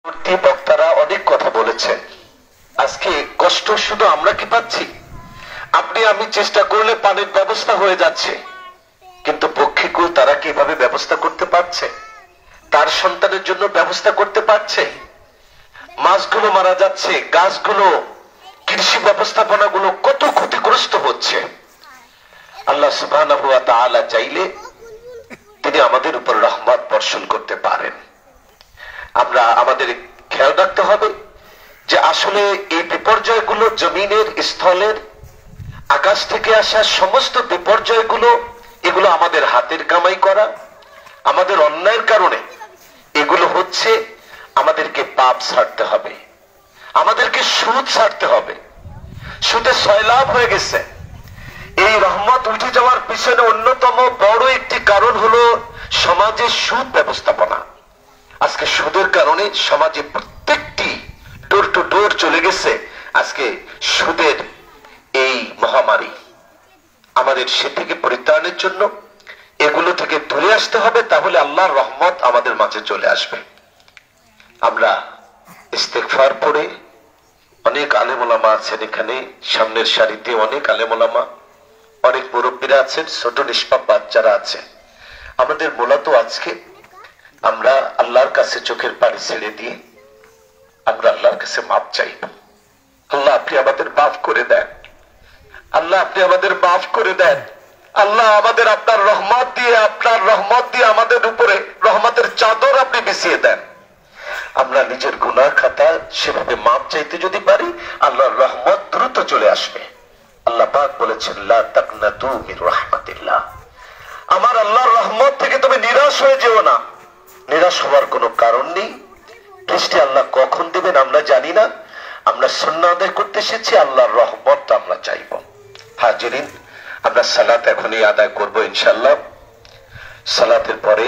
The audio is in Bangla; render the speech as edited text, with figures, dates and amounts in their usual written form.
বক্তারা অনেক কথা বলেছেন। আজকে কষ্ট শুধু আমরা কি পাচ্ছি? আপনি আমি চেষ্টা করলে পানির ব্যবস্থা হয়ে যাচ্ছে, কিন্তু পক্ষীকুল তারা কিভাবে ব্যবস্থা করতে পারছে? তার সন্তানের জন্য ব্যবস্থা করতে পারছে? মাছগুলো মারা যাচ্ছে, গাছগুলো, কৃষি ব্যবস্থাপনাগুলো কত ক্ষতিগ্রস্ত হচ্ছে। আল্লাহ সুবহানাহু ওয়া তাআলা চাইলে তিনি আমাদের উপর রহমত বর্ষণ করতে পারেন। আমরা আমাদের খেয়াল রাখতে হবে যে আসলে এই বিপর্যয়গুলো জমিনের, স্থলের, আকাশ থেকে আসা সমস্ত বিপর্যয়গুলো, এগুলো আমাদের হাতের কামাই করা, আমাদের অন্যায়ের কারণে এগুলো হচ্ছে। আমাদেরকে পাপ ছাড়তে হবে, আমাদেরকে সুদ ছাড়তে হবে। সুদে সয়লাভ হয়ে গেছে। এই রহমত উঠে যাওয়ার পিছনে অন্যতম বড় একটি কারণ হলো সমাজে সুদ ব্যবস্থাপনা। আজকে সুদের কারণে সমাজে প্রত্যেকটি ডোর টু ডোর চলে গেছে আজকে সুদের এই মহামারী। আমাদের সে থেকে পরিত্রাণের জন্য এগুলো থেকে দূরে আসতে হবে, তাহলে আল্লাহর রহমত আমাদের মাঝে চলে আসবে। আমরা ইস্তেগফার পড়ে, অনেক আলেম ওলামা আছেন এখানে, সামনের সারিতে অনেক আলেম ওলামা, অনেক মুরব্বীরা আছেন, ছোট নিষ্পাপ বাচ্চারা আছে। আমাদের মূলত আজকে আমরা আল্লাহর কাছে চোখের পানি ছেড়ে দিয়ে আমরা আল্লাহর কাছে মাপ চাইব। আল্লাহ আপনি আমাদের মাফ করে দেন, আল্লাহ আপনি আমাদের মাফ করে দেন। আল্লাহ আমাদের আপনার রহমত দিয়ে আমাদের উপরে রহমতের চাদর আপনি বিছিয়ে দেন। আমরা নিজের গুনাহ খাতা সেভাবে মাপ চাইতে যদি পারি, আল্লাহর রহমত দ্রুত চলে আসবে। আল্লাহ পাক বলেছেন, লা তাকনাতু মির রাহমাতিল্লাহ, আমার আল্লাহর রহমত থেকে তুমি নিরাশ হয়ে যেও না। নিরাশ হওয়ার কোনো কারণ নেই। বৃষ্টি আল্লাহ কখন দিবেন আমরা জানি না। আমরা সুন্নাহ আদায় করতে এসেছি, আল্লাহর রহমত আমরা চাইব। হাজিরিন, আমরা সালাত এখনই আদায় করব ইনশাআল্লাহ। সালাতের পরে